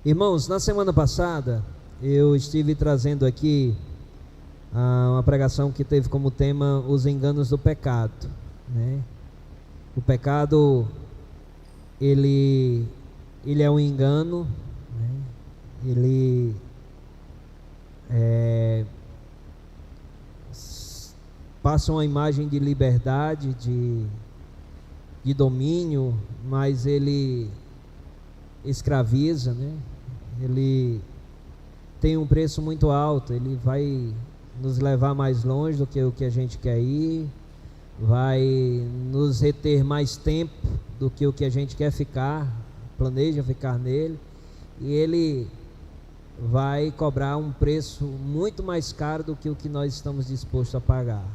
Irmãos, na semana passada eu estive trazendo aqui uma pregação que teve como tema os enganos do pecado, né? O pecado, ele é um engano, né? Ele passa uma imagem de liberdade, de domínio, mas ele escraviza, né? Ele tem um preço muito alto, ele vai nos levar mais longe do que o que a gente quer ir, vai nos reter mais tempo do que o que a gente quer ficar, planeja ficar nele, e ele vai cobrar um preço muito mais caro do que o que nós estamos dispostos a pagar.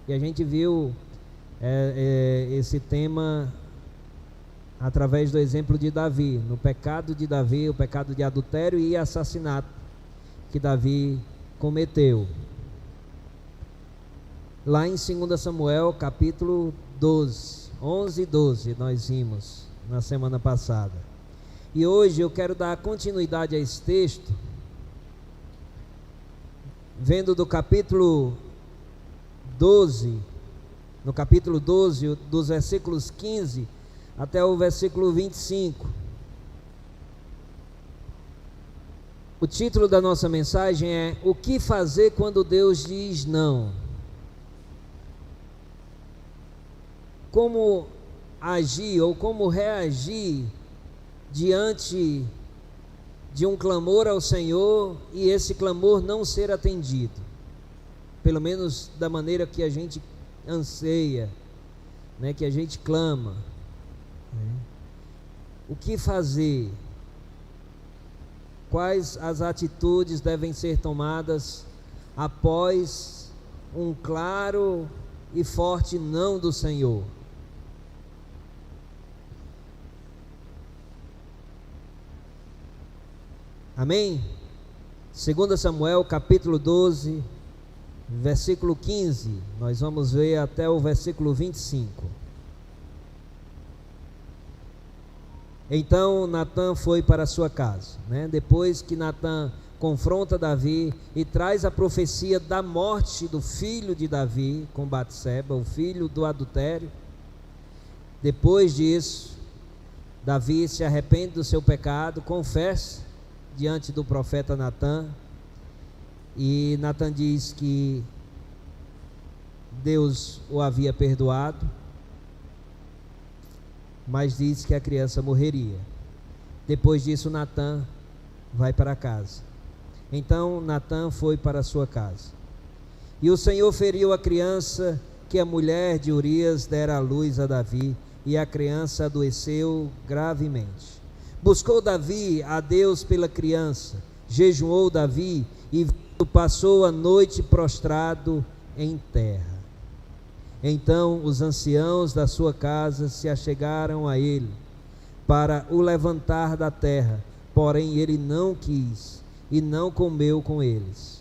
E a gente viu esse tema através do exemplo de Davi, no pecado de Davi, o pecado de adultério e assassinato que Davi cometeu. Lá em 2 Samuel, capítulo 12, 11 e 12, nós vimos na semana passada. E hoje eu quero dar continuidade a esse texto, vendo do capítulo 12, no capítulo 12, dos versículos 15 até o versículo 25. O título da nossa mensagem é: o que fazer quando Deus diz não? Como agir ou como reagir diante de um clamor ao Senhor e esse clamor não ser atendido, pelo menos da maneira que a gente anseia, né, que a gente clama, né? O que fazer? Quais as atitudes devem ser tomadas após um claro e forte não do Senhor? Amém? 2 Samuel capítulo 12, versículo 15, nós vamos ver até o versículo 25. Então Natã foi para sua casa, né? Depois que Natã confronta Davi e traz a profecia da morte do filho de Davi com Batseba, o filho do adultério. Depois disso, Davi se arrepende do seu pecado, confessa diante do profeta Natã, e Natã diz que Deus o havia perdoado, mas diz que a criança morreria. Depois disso, Natã vai para casa. Então Natã foi para sua casa, e o Senhor feriu a criança que a mulher de Urias dera à luz a Davi, e a criança adoeceu gravemente. Buscou Davi a Deus pela criança, jejuou Davi e passou a noite prostrado em terra. Então os anciãos da sua casa se achegaram a ele para o levantar da terra, porém ele não quis e não comeu com eles.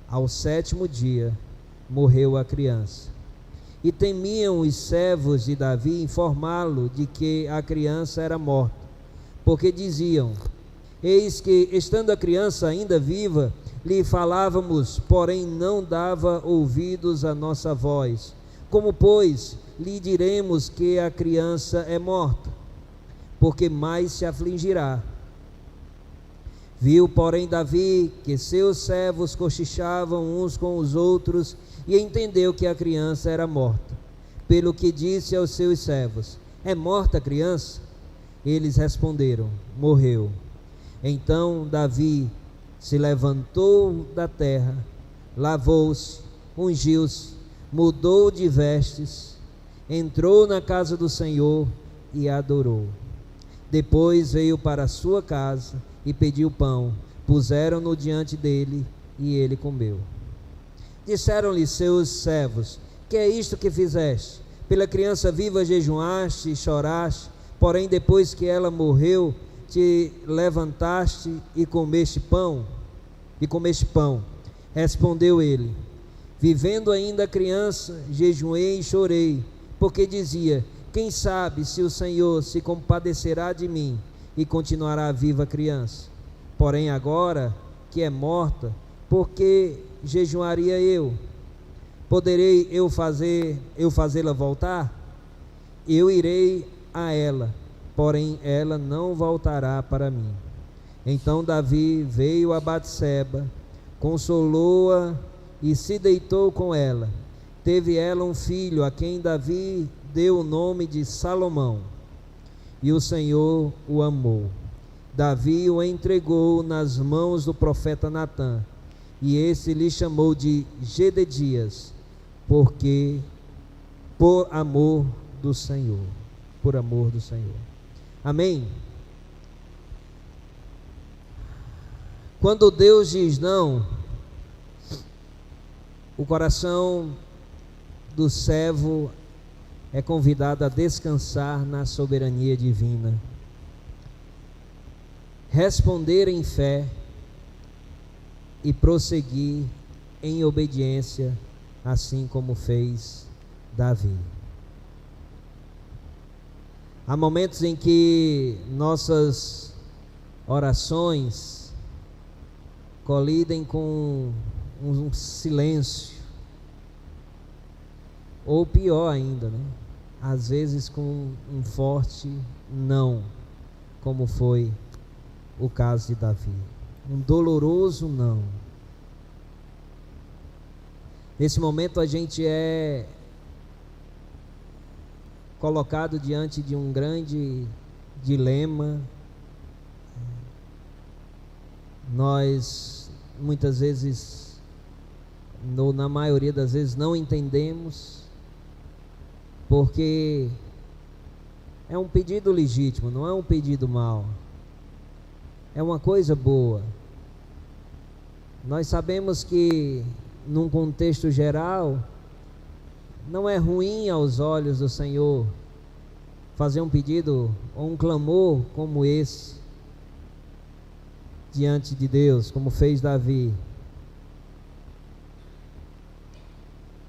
Ao 7º dia morreu a criança. E temiam os servos de Davi informá-lo de que a criança era morta, porque diziam: eis que, estando a criança ainda viva, lhe falávamos, porém não dava ouvidos à nossa voz. Como, pois, lhe diremos que a criança é morta? Porque mais se afligirá. Viu, porém, Davi que seus servos cochichavam uns com os outros, e entendeu que a criança era morta. Pelo que disse aos seus servos: é morta a criança? Eles responderam: morreu. Então Davi se levantou da terra, lavou-se, ungiu-se, mudou de vestes, entrou na casa do Senhor e adorou. Depois veio para a sua casa e pediu pão, puseram-no diante dele e ele comeu. Disseram-lhe seus servos: que é isto que fizeste? Pela criança viva jejuaste e choraste, porém depois que ela morreu, te levantaste e comeste pão? Respondeu ele: vivendo ainda a criança, jejuei e chorei, porque dizia: quem sabe se o Senhor se compadecerá de mim e continuará viva a criança? Porém agora que é morta, por que jejuaria eu? Poderei eu fazê-la voltar? Eu irei a ela, porém ela não voltará para mim. Então Davi veio a Batseba, consolou-a e se deitou com ela. Teve ela um filho, a quem Davi deu o nome de Salomão, e o Senhor o amou. Davi o entregou nas mãos do profeta Natã, e esse lhe chamou de Gededias, porque por amor do Senhor. Por amor do Senhor. Amém? Quando Deus diz não, o coração do servo é convidado a descansar na soberania divina, responder em fé e prosseguir em obediência, assim como fez Davi. Há momentos em que nossas orações colidem com um silêncio, ou pior ainda, né? Às vezes com um forte não, como foi o caso de Davi, um doloroso não. Nesse momento a gente é colocado diante de um grande dilema. Nós muitas vezes, na maioria das vezes, não entendemos, porque é um pedido legítimo, não é um pedido mau, é uma coisa boa. Nós sabemos que num contexto geral não é ruim aos olhos do Senhor fazer um pedido ou um clamor como esse diante de Deus, como fez Davi.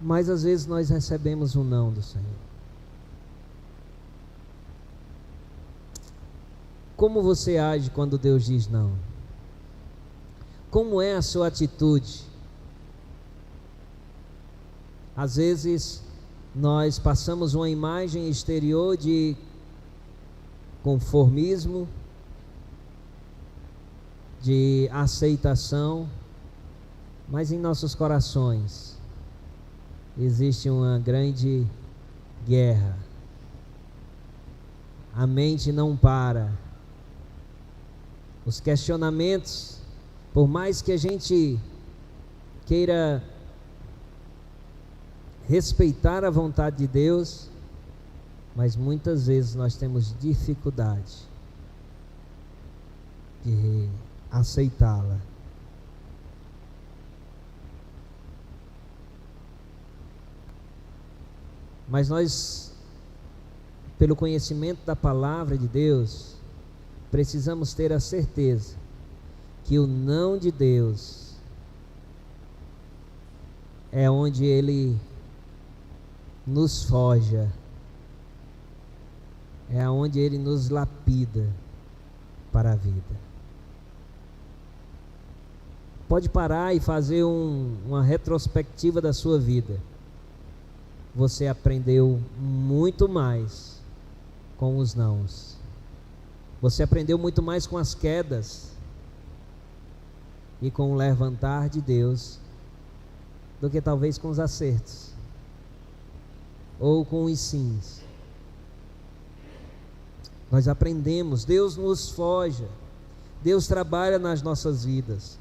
Mas às vezes nós recebemos um não do Senhor. Como você age quando Deus diz não? Como é a sua atitude? Às vezes nós passamos uma imagem exterior de conformismo, de aceitação, mas em nossos corações existe uma grande guerra. A mente não para. Os questionamentos, por mais que a gente queira respeitar a vontade de Deus, mas muitas vezes nós temos dificuldade de aceitá-la. Mas nós, pelo conhecimento da palavra de Deus, precisamos ter a certeza que o não de Deus é onde Ele nos forja, é onde Ele nos lapida para a vida. Pode parar e fazer uma retrospectiva da sua vida. Você aprendeu muito mais com os nãos. Você aprendeu muito mais com as quedas e com o levantar de Deus do que talvez com os acertos ou com os sims. Nós aprendemos, Deus nos forja, Deus trabalha nas nossas vidas.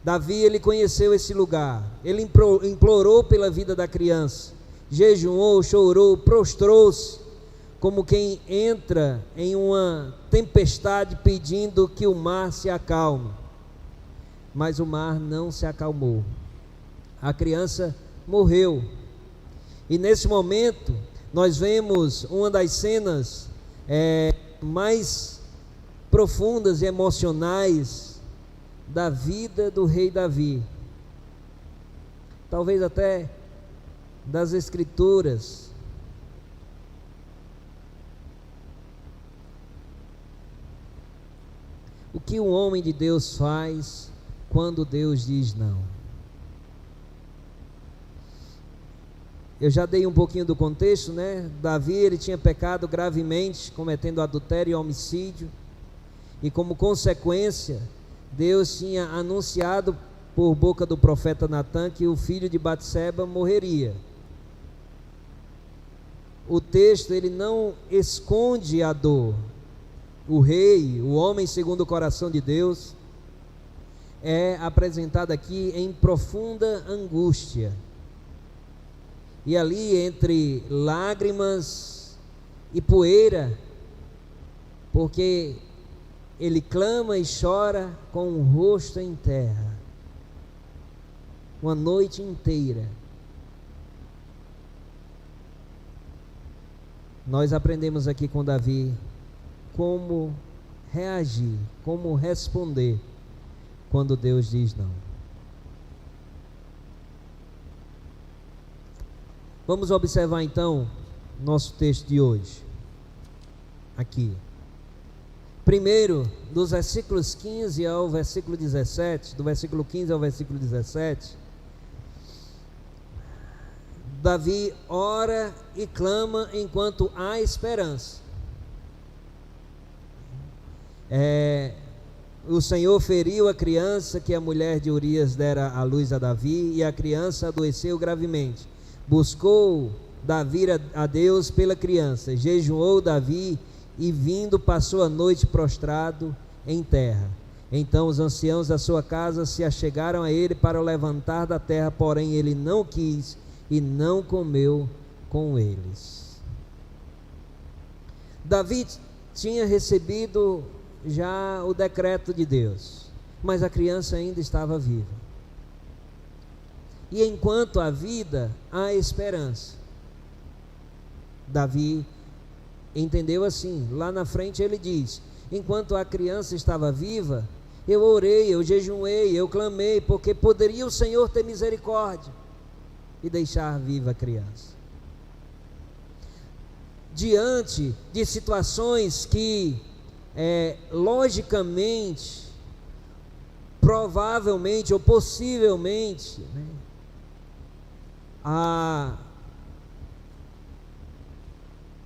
Davi, ele conheceu esse lugar, ele implorou pela vida da criança, jejuou, chorou, prostrou-se, como quem entra em uma tempestade pedindo que o mar se acalme. Mas o mar não se acalmou. A criança morreu. E nesse momento, nós vemos uma das cenas mais profundas e emocionais da vida do rei Davi. Talvez até das Escrituras. O que um homem de Deus faz quando Deus diz não? Eu já dei um pouquinho do contexto, né? Davi, ele tinha pecado gravemente, cometendo adultério e homicídio, e como consequência, Deus tinha anunciado por boca do profeta Natã que o filho de Batseba morreria. O texto, ele não esconde a dor. O rei, o homem segundo o coração de Deus, é apresentado aqui em profunda angústia. E ali, entre lágrimas e poeira, porque ele clama e chora com o rosto em terra, uma noite inteira. Nós aprendemos aqui com Davi como reagir, como responder quando Deus diz não. Vamos observar então nosso texto de hoje, aqui. Primeiro, dos versículos 15 ao versículo 17, do versículo 15 ao versículo 17, Davi ora e clama enquanto há esperança. O Senhor feriu a criança que a mulher de Urias dera à luz a Davi, e a criança adoeceu gravemente. Buscou Davi a Deus pela criança, jejuou Davi e vindo passou a noite prostrado em terra. Então os anciãos da sua casa se achegaram a ele para o levantar da terra, porém ele não quis e não comeu com eles. Davi tinha recebido já o decreto de Deus, mas a criança ainda estava viva. E enquanto há vida, há esperança. Davi entendeu assim. Lá na frente ele diz: enquanto a criança estava viva, eu orei, eu jejuei, eu clamei, porque poderia o Senhor ter misericórdia e deixar viva a criança. Diante de situações que logicamente, provavelmente ou possivelmente, há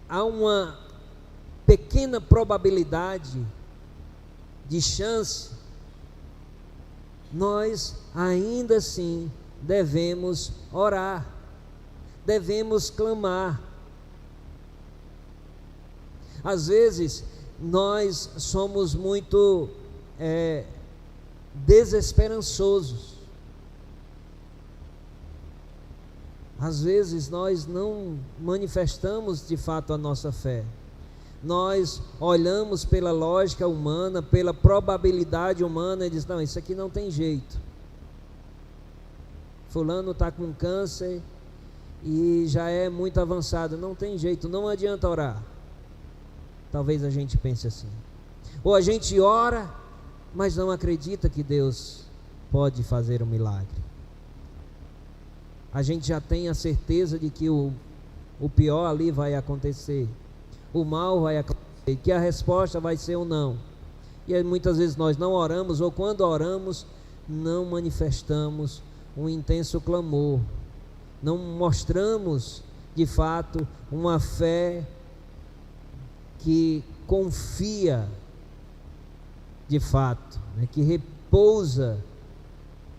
uma pequena probabilidade de chance, nós ainda assim devemos orar, devemos clamar. Às vezes nós somos muito desesperançosos. Às vezes nós não manifestamos de fato a nossa fé. Nós olhamos pela lógica humana, pela probabilidade humana e diz: não, isso aqui não tem jeito. Fulano está com câncer e já é muito avançado, não tem jeito, não adianta orar. Talvez a gente pense assim. Ou a gente ora, mas não acredita que Deus pode fazer um milagre. A gente já tem a certeza de que o pior ali vai acontecer, o mal vai acontecer, que a resposta vai ser um não. E aí, muitas vezes nós não oramos, ou quando oramos, não manifestamos um intenso clamor, não mostramos de fato uma fé que confia de fato, que repousa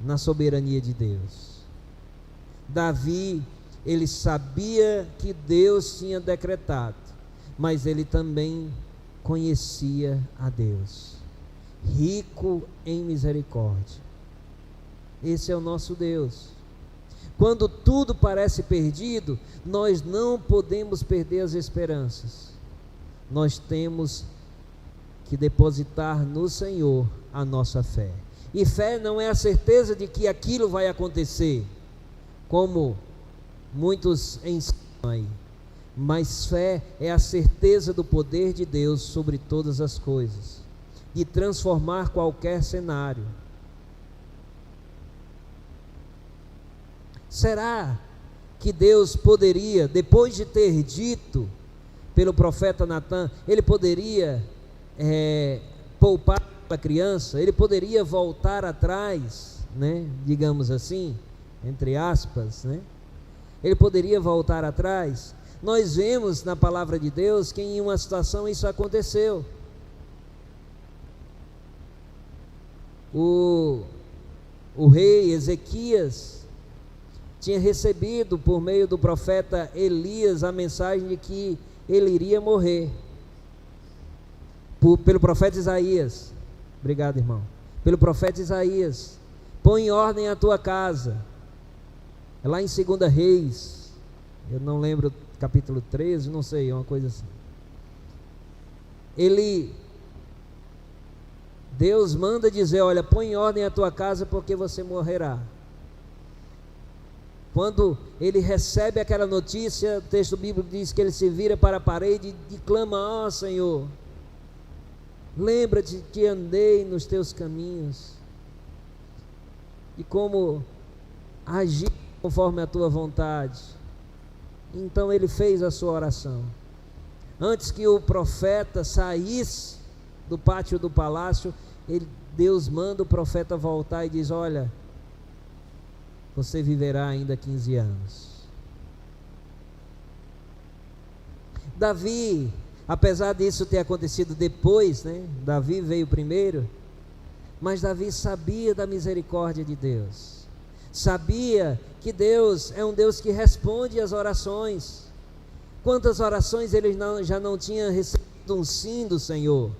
na soberania de Deus. Davi, ele sabia que Deus tinha decretado, mas ele também conhecia a Deus, rico em misericórdia. Esse é o nosso Deus. Quando tudo parece perdido, nós não podemos perder as esperanças. Nós temos que depositar no Senhor a nossa fé. E fé não é a certeza de que aquilo vai acontecer, como muitos ensinam aí, mas fé é a certeza do poder de Deus sobre todas as coisas, de transformar qualquer cenário. Será que Deus poderia, depois de ter dito pelo profeta Natã, ele poderia poupar a criança, ele poderia voltar atrás, né? Digamos assim, entre aspas, né? Ele poderia voltar atrás. Nós vemos na palavra de Deus que em uma situação isso aconteceu. O rei Ezequias tinha recebido por meio do profeta Elias a mensagem de que ele iria morrer. Pelo profeta Isaías. Obrigado, irmão. Pelo profeta Isaías: põe em ordem a tua casa. É lá em 2 Reis, eu não lembro, capítulo 13, não sei, uma coisa assim. Deus manda dizer: olha, põe em ordem a tua casa, porque você morrerá. Quando ele recebe aquela notícia, o texto bíblico diz que ele se vira para a parede e clama: ó Senhor, lembra-te que andei nos teus caminhos e como agi conforme a tua vontade. Então ele fez a sua oração. Antes que o profeta saísse do pátio do palácio, Deus manda o profeta voltar e diz: olha, você viverá ainda 15 anos. Davi, apesar disso ter acontecido depois, né? Davi veio primeiro, mas Davi sabia da misericórdia de Deus, sabia que Deus é um Deus que responde às orações. Quantas orações ele já não tinha recebido um sim do Senhor?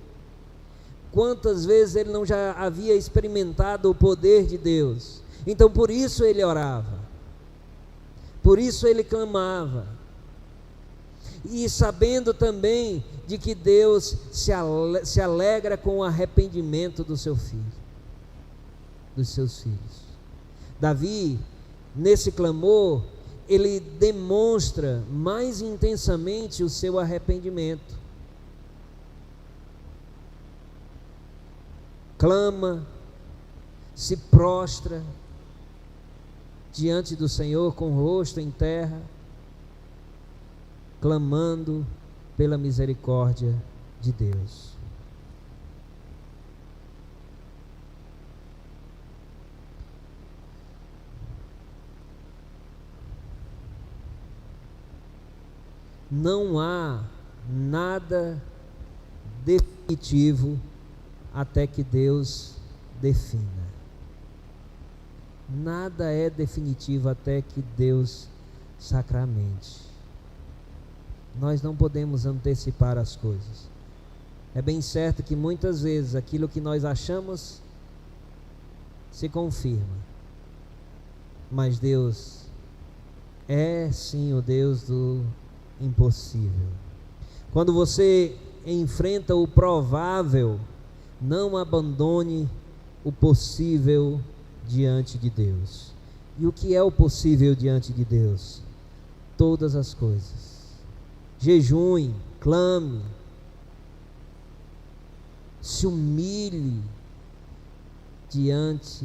Quantas vezes ele não já havia experimentado o poder de Deus? Então por isso ele orava, por isso ele clamava, e sabendo também de que Deus se alegra com o arrependimento do seu filho, dos seus filhos. Davi, nesse clamor, ele demonstra mais intensamente o seu arrependimento. Clama, se prostra diante do Senhor com o rosto em terra, clamando pela misericórdia de Deus. Não há nada definitivo até que Deus defina. Nada é definitivo até que Deus sacramente. Nós não podemos antecipar as coisas. É bem certo que muitas vezes aquilo que nós achamos se confirma, mas Deus é sim o Deus do impossível. Quando você enfrenta o provável, não abandone o possível diante de Deus. E o que é o possível diante de Deus? Todas as coisas. Jejue, clame, se humilhe diante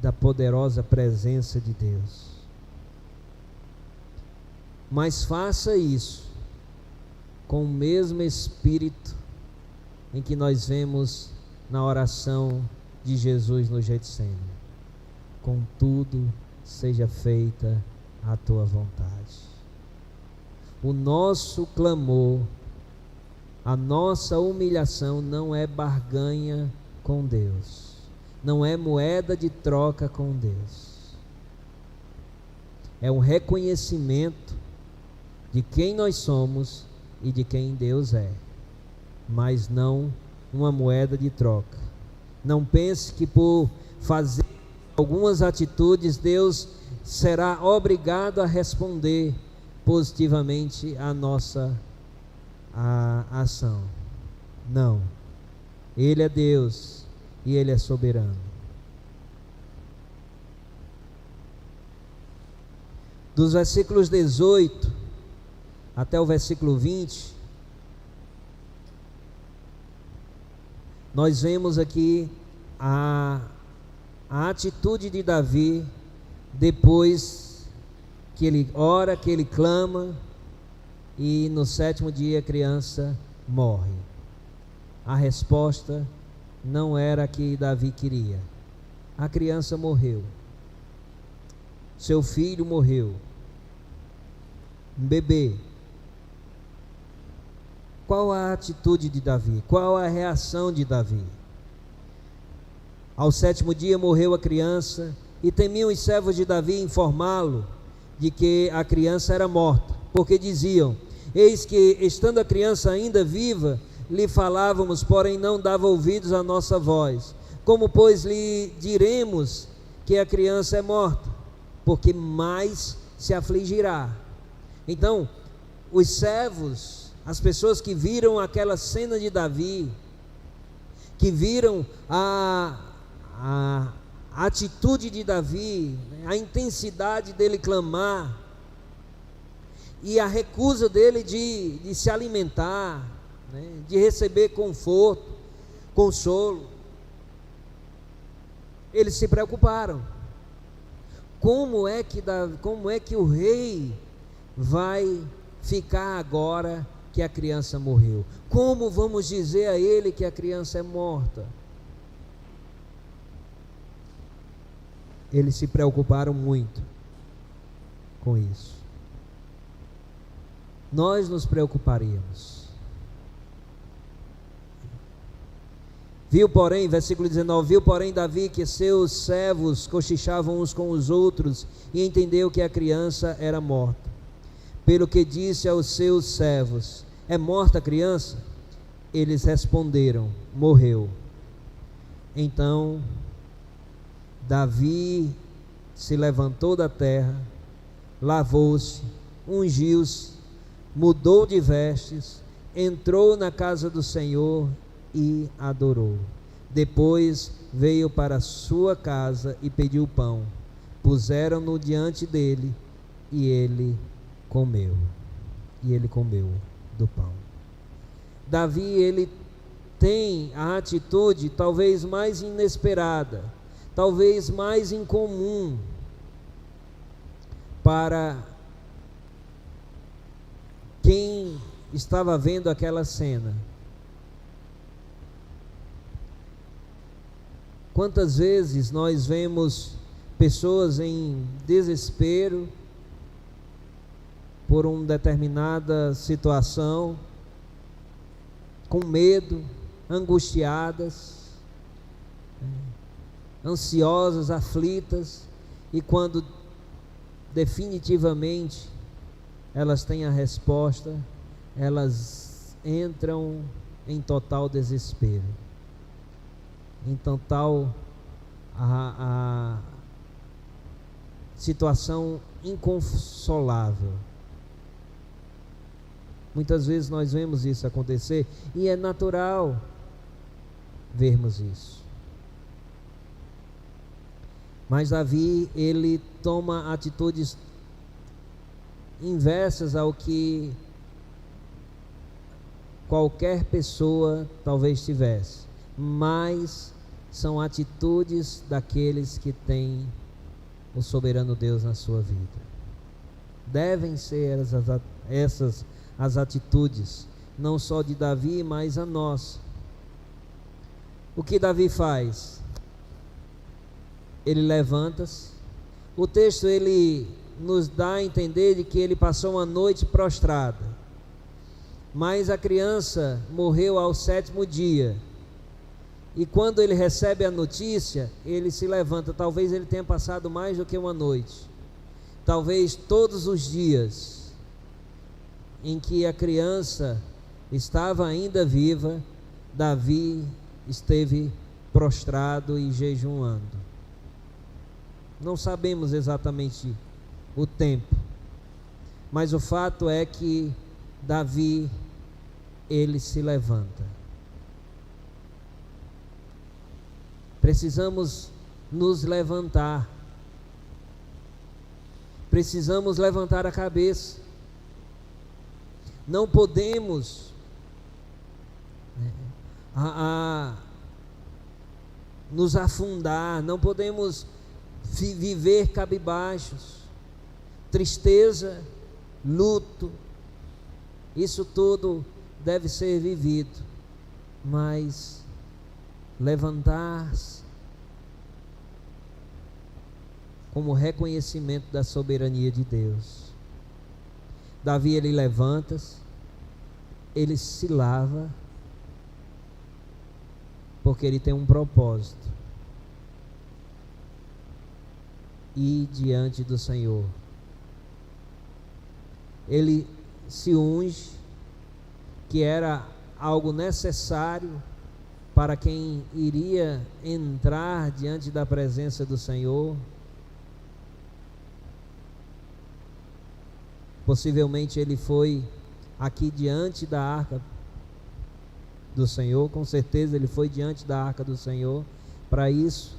da poderosa presença de Deus. Mas faça isso com o mesmo espírito em que nós vemos na oração de Jesus no Getsemane: contudo seja feita a tua vontade. O nosso clamor, a nossa humilhação não é barganha com Deus, não é moeda de troca com Deus. É um reconhecimento de quem nós somos e de quem Deus é, mas não uma moeda de troca. Não pense que por fazer algumas atitudes Deus será obrigado a responder positivamente a nossa ação. Não. Ele é Deus e Ele é soberano. Dos versículos 18 até o versículo 20, nós vemos aqui a atitude de Davi depois que ele ora, que ele clama, e no 7º dia a criança morre. A resposta não era a que Davi queria. A criança morreu. Seu filho morreu. Um bebê. Qual a atitude de Davi? Qual a reação de Davi? Ao 7º dia morreu a criança, e temiam os servos de Davi informá-lo de que a criança era morta, porque diziam: eis que, estando a criança ainda viva, lhe falávamos, porém não dava ouvidos à nossa voz. Como, pois, lhe diremos que a criança é morta? Porque mais se afligirá. Então, os servos, as pessoas que viram aquela cena de Davi, que viram a atitude de Davi, a intensidade dele clamar, e a recusa dele de se alimentar, de receber conforto, consolo, eles se preocuparam. Como é que o rei vai ficar agora que a criança morreu? Como vamos dizer a ele que a criança é morta? Eles se preocuparam muito com isso. Nós nos preocuparíamos. Viu, porém, versículo 19, viu, porém, Davi que seus servos cochichavam uns com os outros, e entendeu que a criança era morta. Pelo que disse aos seus servos: é morta a criança? Eles responderam: morreu. Então Davi se levantou da terra, lavou-se, ungiu-se, mudou de vestes, entrou na casa do Senhor e adorou. Depois veio para sua casa e pediu pão. Puseram-no diante dele e ele comeu. E ele comeu do pão. Davi, ele tem a atitude talvez mais inesperada, talvez mais incomum para quem estava vendo aquela cena. Quantas vezes nós vemos pessoas em desespero por uma determinada situação, com medo, angustiadas, ansiosas, aflitas, e quando definitivamente elas têm a resposta, elas entram em total desespero, em total a situação inconsolável. Muitas vezes nós vemos isso acontecer, e é natural vermos isso. Mas Davi, ele toma atitudes inversas ao que qualquer pessoa talvez tivesse, mas são atitudes daqueles que têm o soberano Deus na sua vida. Devem ser essas as atitudes, não só de Davi, mas a nós. O que Davi faz? Ele levanta-se. O texto, ele nos dá a entender de que ele passou uma noite prostrada, mas a criança morreu ao 7º dia, e quando ele recebe a notícia, ele se levanta. Talvez ele tenha passado mais do que uma noite, talvez todos os dias em que a criança estava ainda viva, Davi esteve prostrado e jejuando. Não sabemos exatamente o tempo, mas o fato é que Davi, ele se levanta. Precisamos nos levantar, precisamos levantar a cabeça. Não podemos nos afundar, não podemos viver cabisbaixos. Tristeza, luto, isso tudo deve ser vivido, mas levantar-se como reconhecimento da soberania de Deus. Davi, ele levanta-se, ele se lava, porque ele tem um propósito: ir diante do Senhor. Ele se unge, que era algo necessário para quem iria entrar diante da presença do Senhor. Possivelmente ele foi aqui diante da arca do Senhor, com certeza ele foi diante da arca do Senhor. Para isso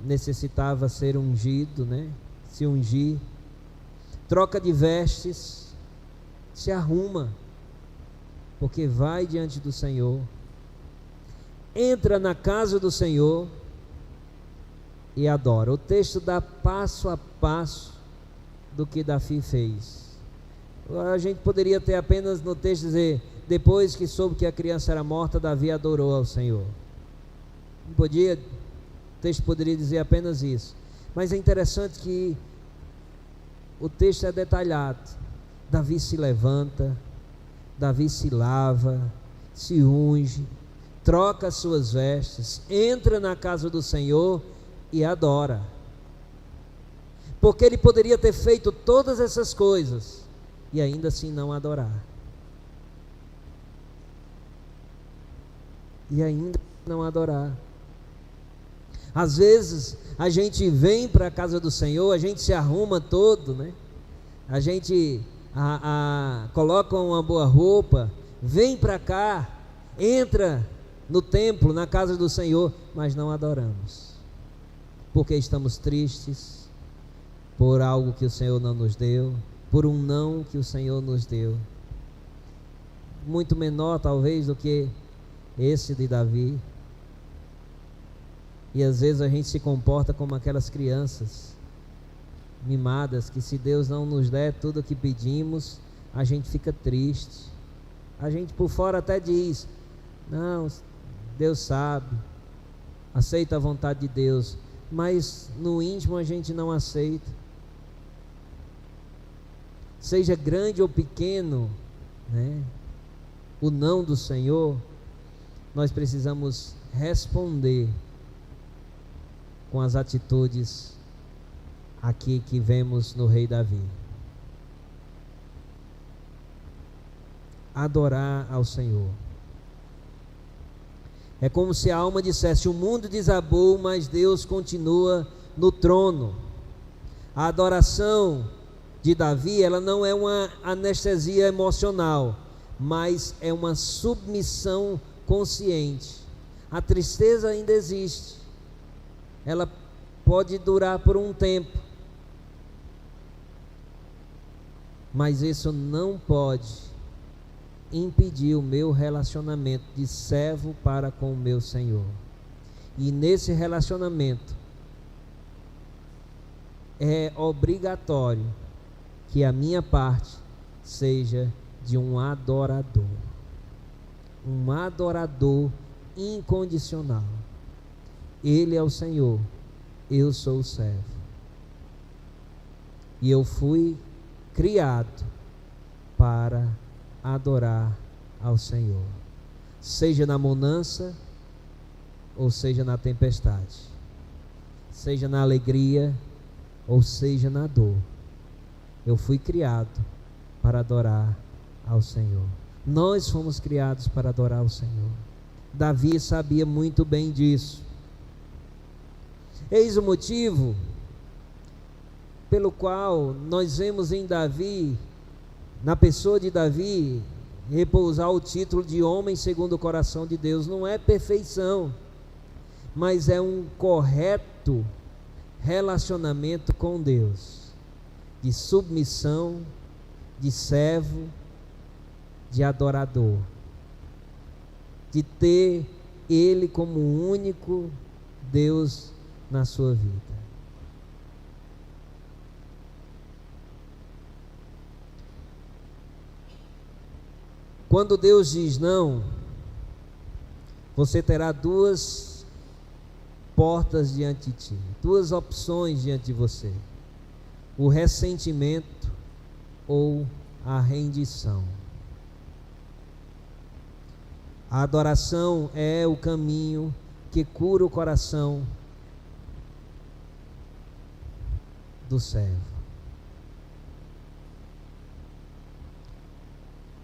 necessitava ser ungido, né? Se ungir, troca de vestes, se arruma, porque vai diante do Senhor, entra na casa do Senhor e adora. O texto dá passo a passo do que Davi fez. A gente poderia ter apenas no texto dizer: depois que soube que a criança era morta, Davi adorou ao Senhor. Não podia, o texto poderia dizer apenas isso. Mas é interessante que o texto é detalhado. Davi se levanta, Davi se lava, se unge, troca as suas vestes, entra na casa do Senhor e adora. Porque ele poderia ter feito todas essas coisas e ainda assim não adorar. E ainda não adorar. Às vezes a gente vem para a casa do Senhor, a gente se arruma todo, né? A gente coloca uma boa roupa, vem para cá, entra no templo, na casa do Senhor, mas não adoramos, porque estamos tristes por algo que o Senhor não nos deu, por um não que o Senhor nos deu, muito menor talvez do que esse de Davi. E às vezes a gente se comporta como aquelas crianças mimadas, que se Deus não nos der tudo o que pedimos, a gente fica triste. A gente por fora até diz: não, Deus sabe, aceita a vontade de Deus, mas no íntimo a gente não aceita. Seja grande ou pequeno, né, o não do Senhor, nós precisamos responder com as atitudes aqui que vemos no rei Davi. Adorar ao Senhor. É como se a alma dissesse: o mundo desabou, mas Deus continua no trono. A adoração de Davi, ela não é uma anestesia emocional, mas é uma submissão consciente. A tristeza ainda existe, ela pode durar por um tempo, mas isso não pode impedir o meu relacionamento de servo para com o meu Senhor. E nesse relacionamento é obrigatório que a minha parte seja de um adorador incondicional. Ele é o Senhor, eu sou o servo, e eu fui criado para adorar ao Senhor, seja na bonança ou seja na tempestade, seja na alegria ou seja na dor. Eu fui criado para adorar ao Senhor. Nós fomos criados para adorar ao Senhor. Davi sabia muito bem disso. Eis o motivo pelo qual nós vemos em Davi, na pessoa de Davi, repousar o título de homem segundo o coração de Deus. Não é perfeição, mas é um correto relacionamento com Deus, de submissão, de servo, de adorador, de ter Ele como o único Deus na sua vida. Quando Deus diz não, você terá duas portas diante de ti, duas opções diante de você: o ressentimento ou a rendição. A adoração é o caminho que cura o coração do servo.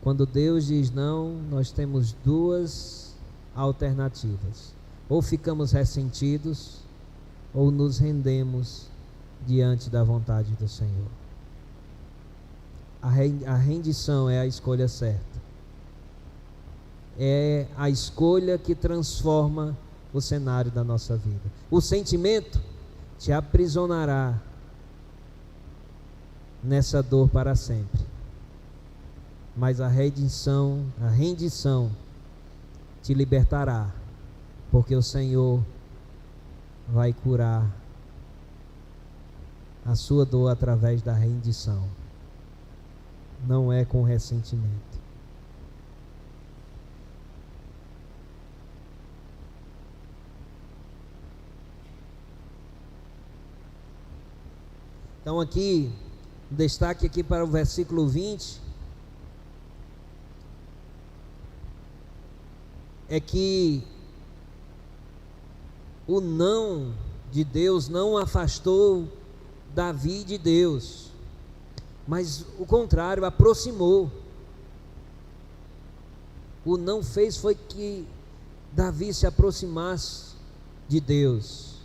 Quando Deus diz não, nós temos duas alternativas: ou ficamos ressentidos, ou nos rendemos diante da vontade do Senhor. A rendição é a escolha certa. É a escolha que transforma o cenário da nossa vida. O sentimento te aprisionará nessa dor para sempre. Mas a rendição te libertará, porque o Senhor vai curar a sua dor através da rendição. Não é com ressentimento. Então aqui, destaque aqui para o versículo 20, é que o não de Deus não afastou Davi de Deus, mas o contrário, aproximou. O não fez foi que Davi se aproximasse de Deus.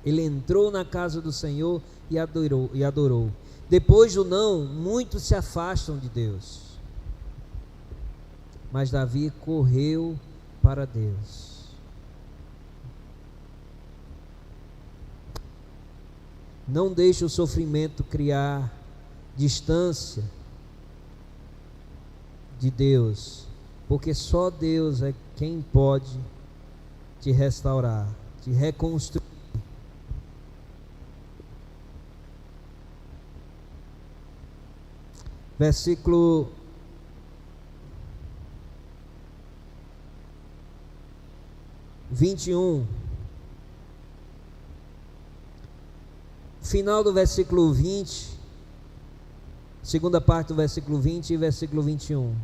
Ele entrou na casa do Senhor e adorou. Depois do não, muitos se afastam de Deus. Mas Davi correu para Deus. Não deixe o sofrimento criar distância de Deus, porque só Deus é quem pode te restaurar, te reconstruir. Versículo 21. Final do versículo 20, segunda parte do versículo 20 e versículo 21.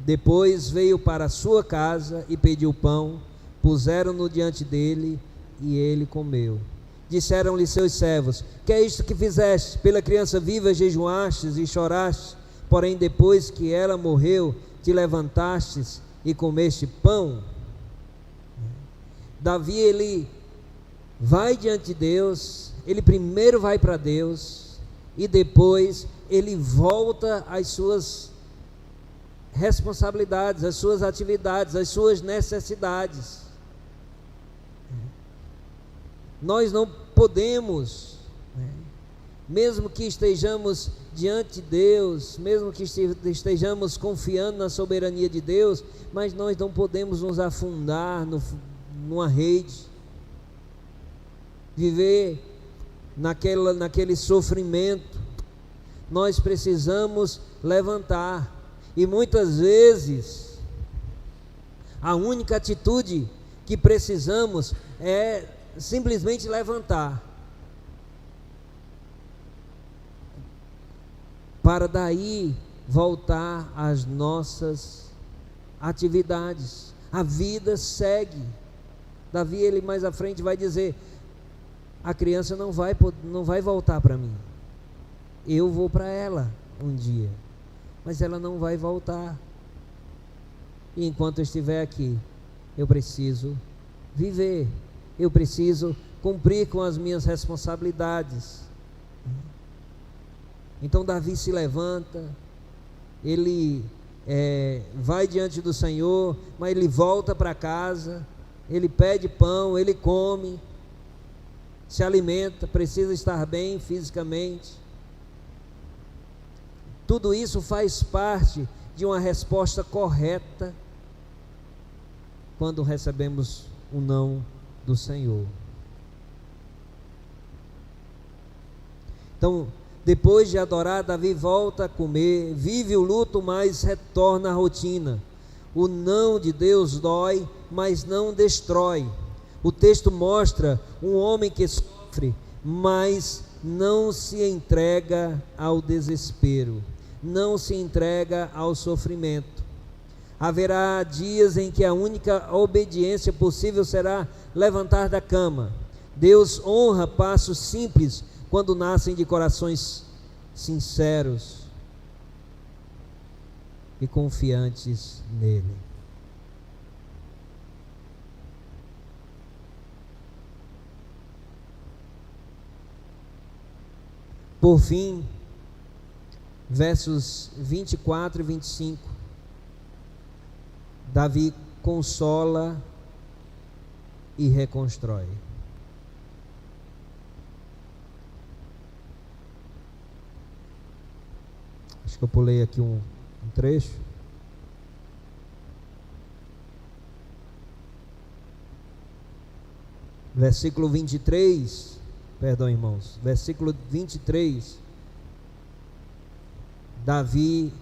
Depois veio para a sua casa e pediu pão, puseram-no diante dele e ele comeu. Disseram-lhe seus servos: que é isto que fizeste? Pela criança viva jejuastes e choraste, porém depois que ela morreu, te levantastes e comeste pão? Davi, ele vai diante de Deus, ele primeiro vai para Deus e depois ele volta às suas responsabilidades, às suas atividades, às suas necessidades. Nós não podemos, mesmo que estejamos diante de Deus, mesmo que estejamos confiando na soberania de Deus, mas nós não podemos nos afundar numa rede, viver naquele sofrimento. Nós precisamos levantar, e muitas vezes a única atitude que precisamos é simplesmente levantar, para daí voltar às nossas atividades. A vida segue. Davi, ele mais à frente vai dizer: a criança não vai voltar para mim, eu vou para ela um dia, mas ela não vai voltar. E enquanto eu estiver aqui, eu preciso viver, eu preciso cumprir com as minhas responsabilidades. Então Davi se levanta, ele vai diante do Senhor, mas ele volta para casa, ele pede pão, ele come, se alimenta, precisa estar bem fisicamente. Tudo isso faz parte de uma resposta correta quando recebemos o não do Senhor. Então, Depois de adorar, Davi volta a comer, vive o luto, mas retorna à rotina. O não de Deus dói, mas não destrói. O texto mostra um homem que sofre, mas não se entrega ao desespero, não se entrega ao sofrimento. Haverá dias em que a única obediência possível será levantar da cama. Deus honra passos simples quando nascem de corações sinceros e confiantes nele. Por fim, versos 24 e 25, Davi consola e reconstrói. Acho que eu pulei aqui um trecho. Versículo 23, perdão, irmãos, versículo 23, Davi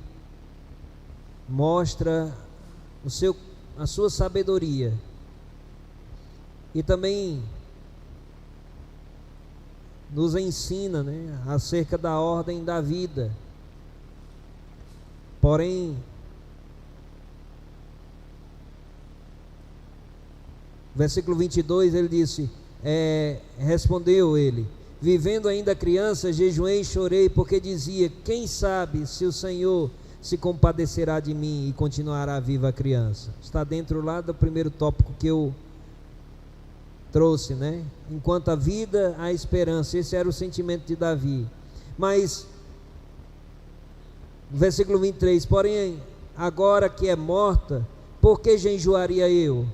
mostra a sua sabedoria e também nos ensina, acerca da ordem da vida. Porém, versículo 22, ele disse, respondeu ele: vivendo ainda criança, jejuei e chorei, porque dizia, quem sabe se o Senhor se compadecerá de mim e continuará viva a criança. Está dentro lá do primeiro tópico que eu trouxe, enquanto a vida, a esperança. Esse era o sentimento de Davi. Mas versículo 23, porém agora que é morta, por que jejuaria eu?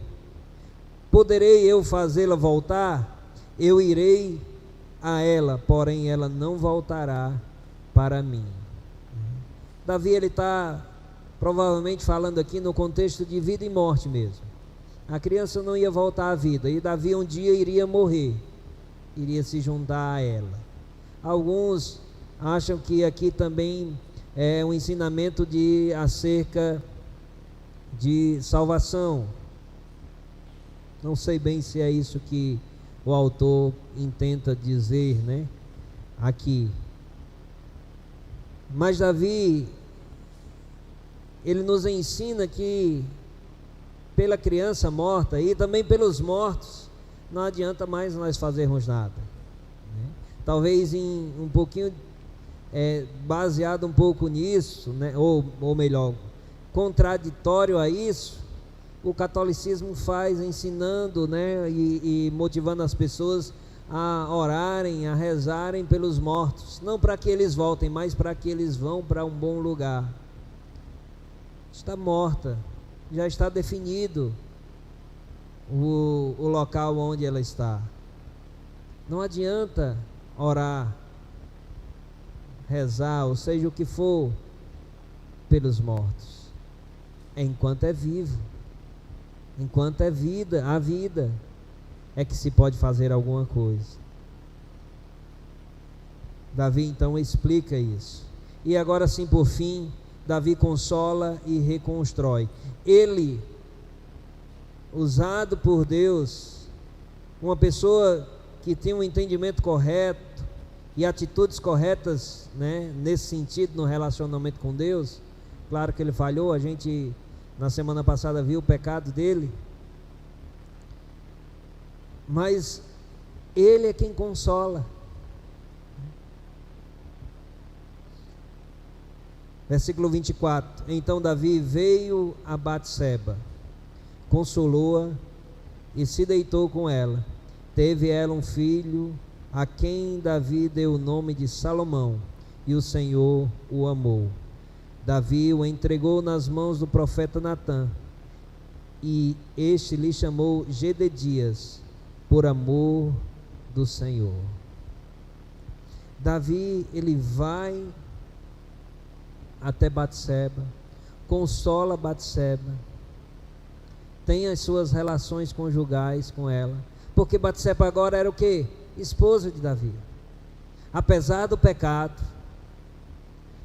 Poderei eu fazê-la voltar? Eu irei a ela, porém ela não voltará para mim. Davi, ele está provavelmente falando aqui no contexto de vida e morte mesmo. A criança não ia voltar à vida, e Davi um dia iria morrer, iria se juntar a ela. Alguns acham que aqui também é um ensinamento acerca de salvação. Não sei bem se é isso que o autor intenta dizer, aqui. Mas Davi, ele nos ensina que pela criança morta e também pelos mortos, não adianta mais nós fazermos nada. Talvez um pouquinho baseado um pouco nisso, ou melhor, contraditório a isso, o catolicismo faz ensinando, e motivando as pessoas a orarem, a rezarem pelos mortos, não para que eles voltem, mas para que eles vão para um bom lugar. Está morta, já está definido o local onde ela está. Não adianta orar, rezar, ou seja o que for, pelos mortos, enquanto é vivo, enquanto é vida, a vida é que se pode fazer alguma coisa. Davi então explica isso. E agora sim, por fim, Davi consola e reconstrói. Ele, usado por Deus, uma pessoa que tem um entendimento correto e atitudes corretas, nesse sentido, no relacionamento com Deus. Claro que ele falhou, a gente na semana passada viu o pecado dele, mas ele é quem consola. Versículo 24, então Davi veio a Batseba, consolou-a e se deitou com ela. Teve ela um filho, a quem Davi deu o nome de Salomão, e o Senhor o amou. Davi o entregou nas mãos do profeta Natã, e este lhe chamou Gededias, por amor do Senhor. Davi, ele vai até Batseba, consola Batseba, tem as suas relações conjugais com ela, porque Batseba agora era o quê? Esposa de Davi. Apesar do pecado,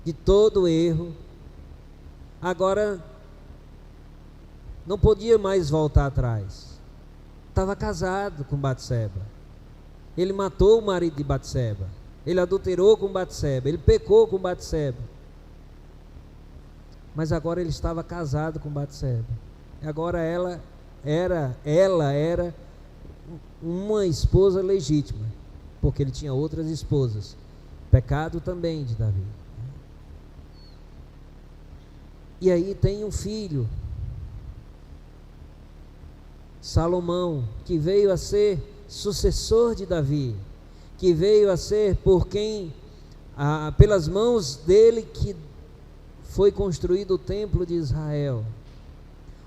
de todo erro. Agora não podia mais voltar atrás. Estava casado com Batseba. Ele matou o marido de Batseba. Ele adulterou com Batseba. Ele pecou com Batseba. Mas agora ele estava casado com Batseba. E agora ela era uma esposa legítima, porque ele tinha outras esposas. Pecado também de Davi. E aí tem um filho, Salomão, que veio a ser sucessor de Davi, que veio a ser por quem, pelas mãos dele que foi construído o templo de Israel.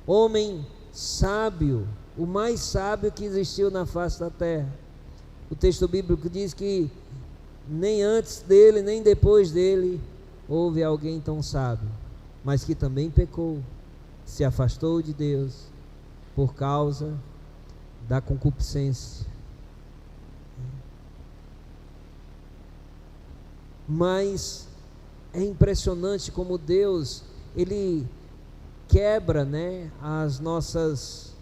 Homem sábio, o mais sábio que existiu na face da terra. O texto bíblico diz que nem antes dele, nem depois dele, houve alguém tão sábio, mas que também pecou, se afastou de Deus por causa da concupiscência. Mas é impressionante como Deus, Ele quebra, as nossas,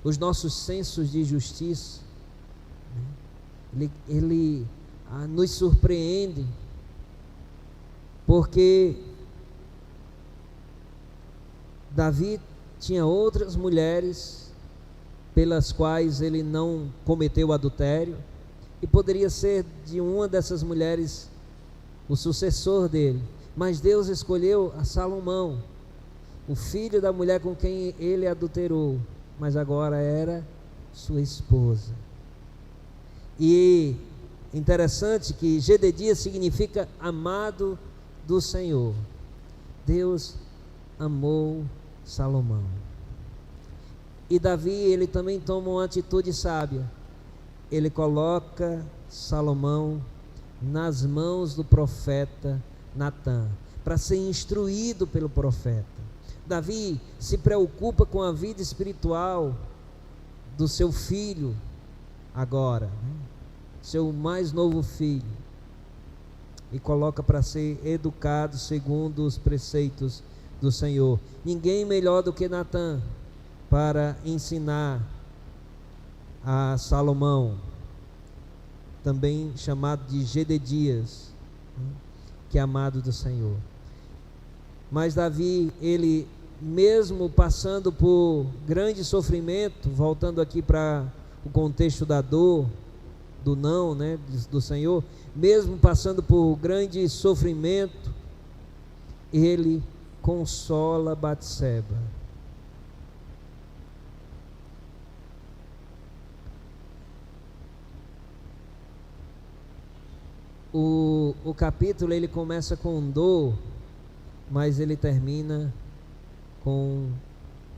os nossos sensos de justiça. Ele nos surpreende, porque Davi tinha outras mulheres pelas quais ele não cometeu adultério, e poderia ser de uma dessas mulheres o sucessor dele, mas Deus escolheu a Salomão, o filho da mulher com quem ele adulterou, mas agora era sua esposa. E interessante que Jededias significa amado do Senhor. Deus amou Salomão. E Davi, ele também toma uma atitude sábia. Ele coloca Salomão nas mãos do profeta Natã, para ser instruído pelo profeta. Davi se preocupa com a vida espiritual do seu filho agora, seu mais novo filho, e coloca para ser educado segundo os preceitos do Senhor. Ninguém melhor do que Natã para ensinar a Salomão, também chamado de Jededias, que é amado do Senhor. Mas Davi, ele mesmo passando por grande sofrimento, voltando aqui para o contexto da dor, do não, do Senhor, mesmo passando por grande sofrimento, ele consola Batseba. O capítulo ele começa com dor, mas ele termina com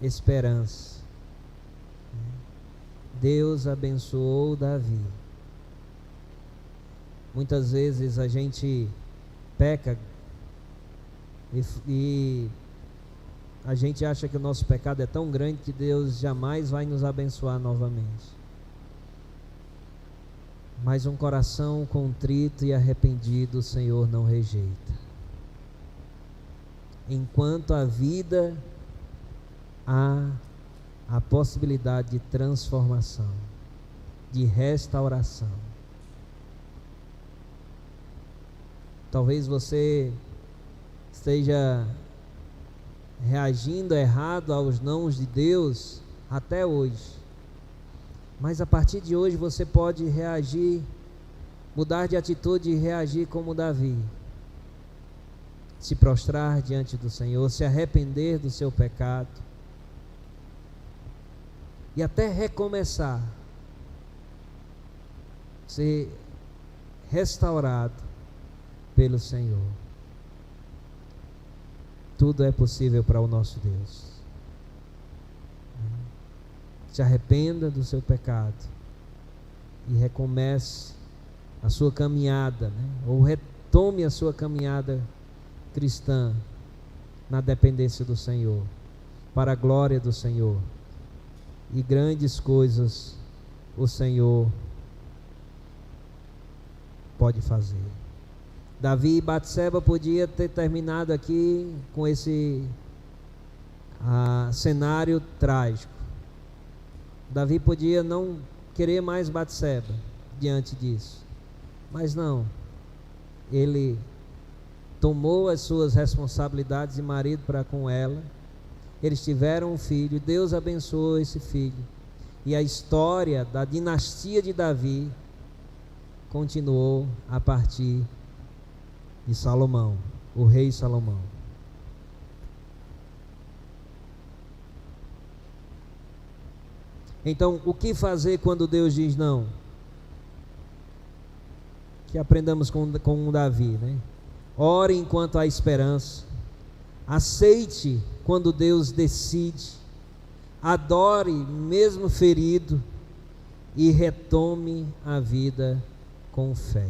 esperança. Deus abençoou Davi. Muitas vezes a gente peca e a gente acha que o nosso pecado é tão grande que Deus jamais vai nos abençoar novamente. Mas um coração contrito e arrependido o Senhor não rejeita. Enquanto a vida, há a possibilidade de transformação, de restauração. Talvez você esteja reagindo errado aos nãos de Deus até hoje. Mas a partir de hoje você pode reagir, mudar de atitude e reagir como Davi. Se prostrar diante do Senhor, se arrepender do seu pecado e até recomeçar, ser restaurado pelo Senhor. Tudo é possível para o nosso Deus. Se arrependa do seu pecado e recomece a sua caminhada, ou retome a sua caminhada cristã na dependência do Senhor, para a glória do Senhor. E grandes coisas o Senhor pode fazer. Davi e Batseba podia ter terminado aqui com esse cenário trágico. Davi podia não querer mais Batseba diante disso, mas não, ele tomou as suas responsabilidades de marido para com ela. Eles tiveram um filho, Deus abençoou esse filho, e a história da dinastia de Davi continuou a partir de Salomão, o rei Salomão. Então, o que fazer quando Deus diz não? Que aprendamos com Davi, né? Ore enquanto há esperança, aceite quando Deus decide, adore mesmo ferido e retome a vida com fé.